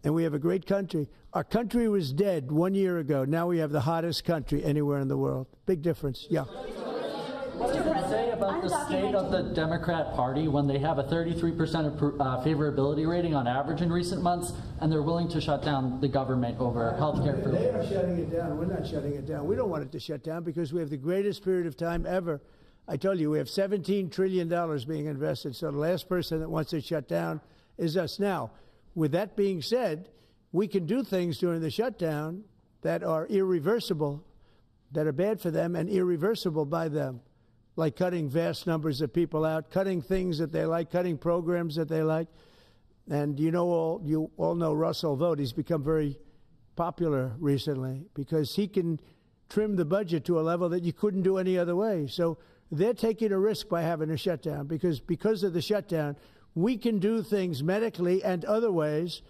and we have a great country. Our country was dead 1 year ago. Now we have the hottest country anywhere in the world. Big difference. Yeah. What did you say about the state of the Democrat Party when they have a 33% favorability rating on average in recent months, and they're willing to shut down the government over health care? They are shutting it down. We're not shutting it down. We don't want it to shut down because we have the greatest period of time ever. I told you, we have $17 trillion being invested, so the last person that wants it shut down is us. Now, with that being said, we can do things during the shutdown that are irreversible, that are bad for them and irreversible by them, like cutting vast numbers of people out, cutting things that they like, cutting programs that they like. And you all know Russell Vought. He's become very popular recently because he can trim the budget to a level that you couldn't do any other way. So they're taking a risk by having a shutdown because of the shutdown, we can do things medically and other ways,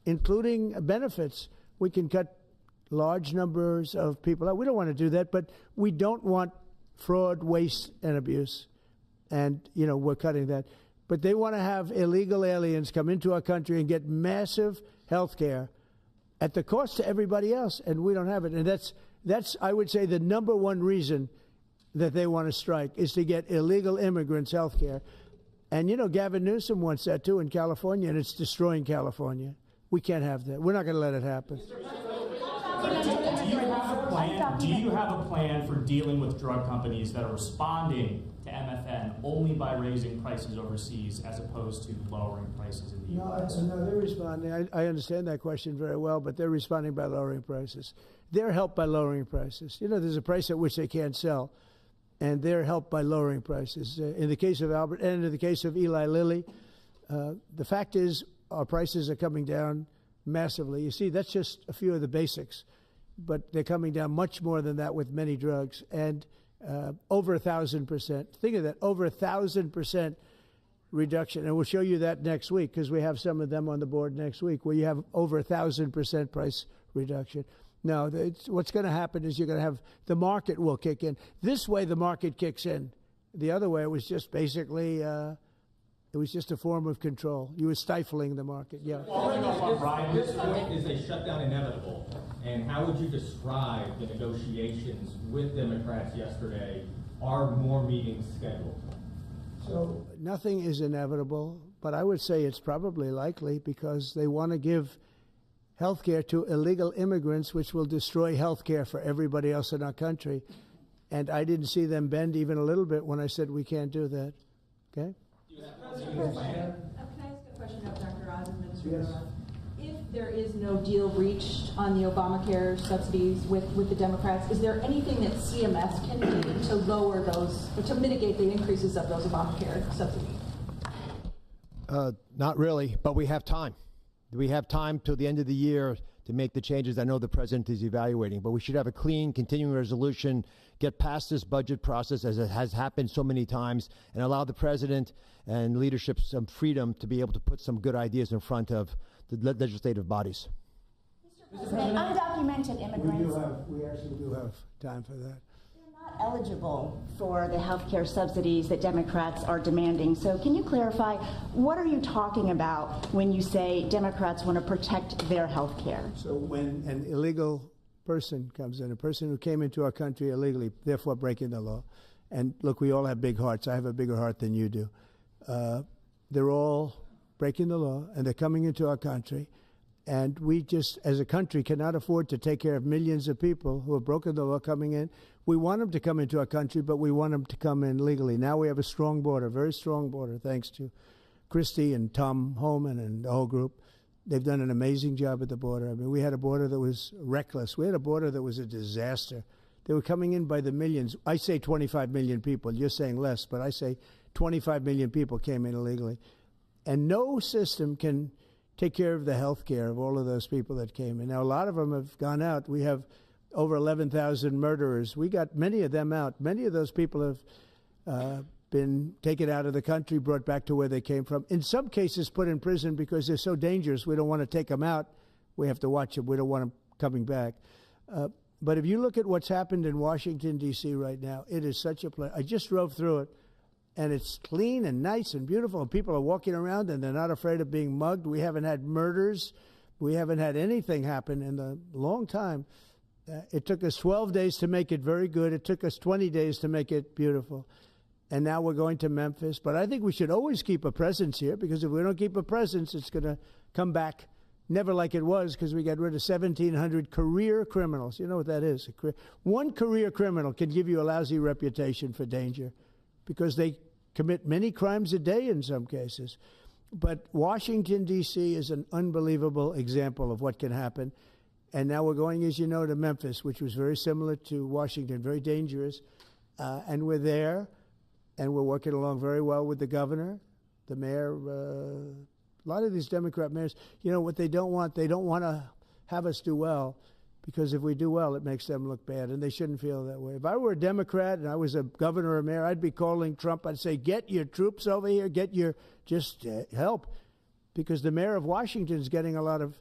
including benefits. We can cut large numbers of people out. We don't want to do that, but we don't want fraud, waste, and abuse. And, you know, we're cutting that. But they want to have illegal aliens come into our country and get massive health care at the cost to everybody else, and we don't have it. And that's I would say, the number one reason that they want to strike is to get illegal immigrants health care. And, you know, Gavin Newsom wants that, too, in California, and it's destroying California. We can't have that. We're not going to let it happen. Do you have a plan for dealing with drug companies that are responding to MFN only by raising prices overseas as opposed to lowering prices in the U.S.? No, they're responding. I understand that question very well, but they're responding by lowering prices. They're helped by lowering prices. You know, there's a price at which they can't sell. and they're helped by lowering prices. In the case of Albert and in the case of Eli Lilly, the fact is our prices are coming down massively. You see, that's just a few of the basics, but they're coming down much more than that with many drugs, and over 1,000%. Think of that, over 1,000% reduction. And we'll show you that next week because we have some of them on the board next week where you have over 1,000% price reduction. No, what's going to happen is you're going to have the market will kick in. This way, the market kicks in. The other way, it was just basically, it was just a form of control. You were stifling the market. Yeah. Following up on Brian, this point is a shutdown inevitable. And how would you describe the negotiations with Democrats yesterday? Are more meetings scheduled? So nothing is inevitable, but I would say it's probably likely because they want to give health care to illegal immigrants, which will destroy health care for everybody else in our country. And I didn't see them bend even a little bit when I said we can't do that. Okay? Can I ask a question of Dr. Oz, Administrator Oz? If there is no deal reached on the Obamacare subsidies with the Democrats, is there anything that CMS can do to lower those, or to mitigate the increases of those Obamacare subsidies? Not really, but we have time. We have time till the end of the year to make the changes I know the president is evaluating, but we should have a clean, continuing resolution, get past this budget process as it has happened so many times, and allow the president and leadership some freedom to be able to put some good ideas in front of the legislative bodies. Mr. President, undocumented immigrants. We actually do have time for that. Eligible for the health care subsidies that Democrats are demanding. So can you clarify, what are you talking about when you say Democrats want to protect their health care? So when an illegal person comes in, a person who came into our country illegally, therefore breaking the law, and look, we all have big hearts. I have a bigger heart than you do. They're all breaking the law, and they're coming into our country. And we just, as a country, cannot afford to take care of millions of people who have broken the law coming in. We want them to come into our country, but we want them to come in legally. Now we have a strong border, very strong border, thanks to Christie and Tom Homan and the whole group. They've done an amazing job at the border. I mean, we had a border that was reckless. We had a border that was a disaster. They were coming in by the millions. I say 25 million people. You're saying less, but I say 25 million people came in illegally. And no system can take care of the health care of all of those people that came in. Now, a lot of them have gone out. We have over 11,000 murderers. We got many of them out. Many of those people have been taken out of the country, brought back to where they came from. In some cases, put in prison because they're so dangerous. We don't want to take them out. We have to watch them. We don't want them coming back. But if you look at what's happened in Washington, D.C. right now, it is such a place. I just drove through it. And it's clean and nice and beautiful, and people are walking around and they're not afraid of being mugged. We haven't had murders. We haven't had anything happen in a long time. It took us 12 days to make it very good. It took us 20 days to make it beautiful. And now we're going to Memphis. But I think we should always keep a presence here, because if we don't keep a presence, it's going to come back never like it was, because we got rid of 1,700 career criminals. You know what that is? One career criminal can give you a lousy reputation for danger, because they commit many crimes a day in some cases. But Washington, D.C. is an unbelievable example of what can happen. And now we're going, as you know, to Memphis, which was very similar to Washington, very dangerous. And we're there, and we're working along very well with the governor, the mayor. A lot of these Democrat mayors, you know what they don't want to have us do well, because if we do well, it makes them look bad, and they shouldn't feel that way. If I were a Democrat and I was a governor or mayor, I'd be calling Trump. I'd say, get your troops over here, just help, because the mayor of Washington is getting a lot of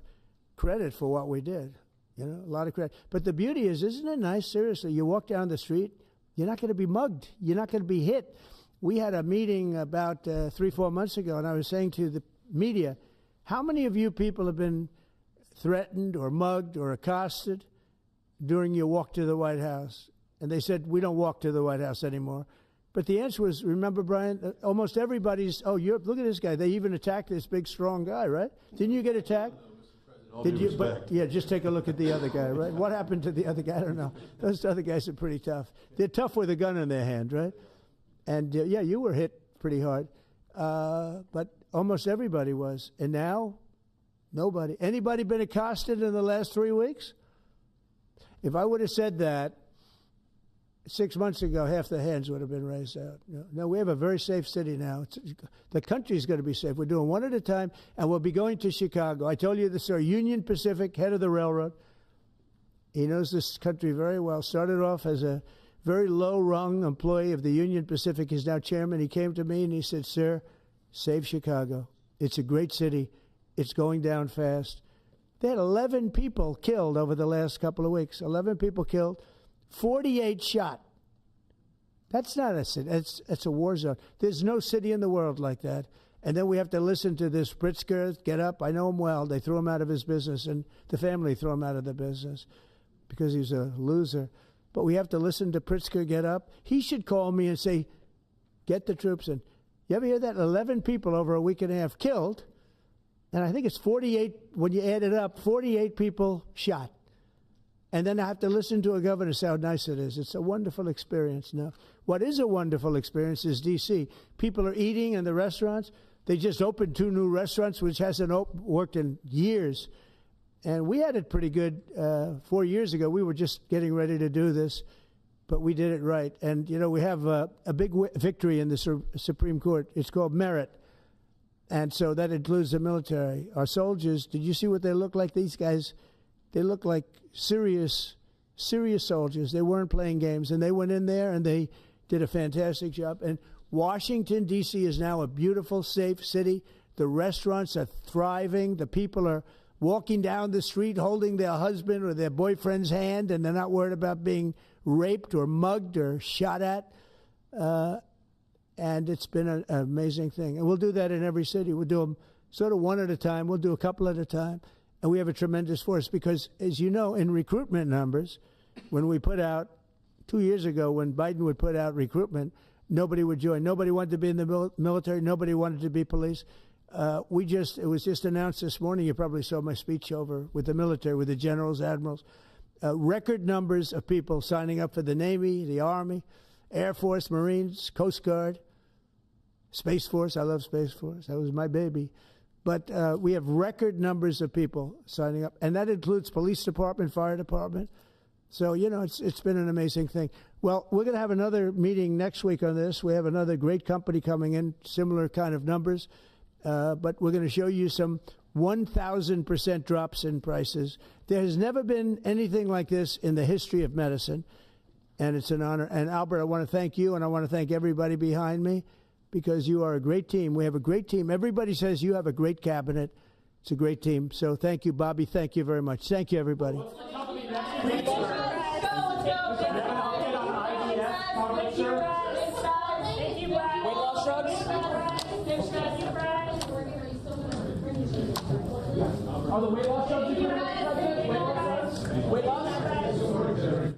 credit for what we did, a lot of credit. But the beauty is, isn't it nice, seriously, you walk down the street, you're not going to be mugged, you're not going to be hit. We had a meeting about 3-4 months ago, and I was saying to the media, how many of you people have been threatened or mugged or accosted during your walk to the White House? And they said, we don't walk to the White House anymore. But the answer was, remember, Brian, almost everybody's, look at this guy. They even attacked this big, strong guy, right? Didn't you get attacked? Did you? But, yeah, just take a look at the other guy, right? What happened to the other guy? I don't know. Those other guys are pretty tough. They're tough with a gun in their hand, right? And, yeah, you were hit pretty hard. But almost everybody was. And now, nobody. Anybody been accosted in the last 3 weeks? If I would have said that 6 months ago, half the hands would have been raised out. No, we have a very safe city now. The country's going to be safe. We're doing one at a time, and we'll be going to Chicago. I told you the story. Union Pacific, head of the railroad, he knows this country very well. Started off as a very low-rung employee of the Union Pacific. He's now chairman. He came to me and he said, "Sir, save Chicago. It's a great city. It's going down fast." They had 11 people killed over the last couple of weeks. 11 people killed, 48 shot. That's not a city. It's a war zone. There's no city in the world like that. And then we have to listen to this Pritzker get up. I know him well. They threw him out of his business, and the family threw him out of the business because he's a loser. But we have to listen to Pritzker get up. He should call me and say, "Get the troops in." You ever hear that? 11 people over a week and a half killed. And I think it's 48, when you add it up, 48 people shot. And then I have to listen to a governor say how nice it is. It's a wonderful experience. Now, what is a wonderful experience is D.C. People are eating in the restaurants. They just opened 2 new restaurants, which hasn't worked in years. And we had it pretty good 4 years ago. We were just getting ready to do this, but we did it right. And, you know, we have a big victory in the Supreme Court. It's called merit. And so that includes the military. Our soldiers, did you see what they look like? These guys, they look like serious soldiers. They weren't playing games. And they went in there and they did a fantastic job. And Washington, D.C. is now a beautiful, safe city. The restaurants are thriving. The people are walking down the street holding their husband or their boyfriend's hand, and they're not worried about being raped or mugged or shot at. And it's been an amazing thing. And we'll do that in every city. We'll do them sort of one at a time. We'll do a couple at a time. And we have a tremendous force because, as you know, in recruitment numbers, when we put out, 2 years ago, when Biden would put out recruitment, nobody would join. Nobody wanted to be in the military. Nobody wanted to be police. It was just announced this morning. You probably saw my speech over with the military, with the generals, admirals. Record numbers of people signing up for the Navy, the Army, Air Force, Marines, Coast Guard, Space Force. I love Space Force. That was my baby. But we have record numbers of people signing up, and that includes police department, fire department. So, you know, it's been an amazing thing. Well, we're going to have another meeting next week on this. We have another great company coming in, similar kind of numbers. But we're going to show you some 1,000% drops in prices. There has never been anything like this in the history of medicine, and it's an honor. And Albert, I want to thank you, and I want to thank everybody behind me, because you are a great team. We have a great team. Everybody says you have a great cabinet. It's a great team. So thank you, Bobby. Thank you very much. Thank you, everybody. Are the weight loss drugs? Weight loss?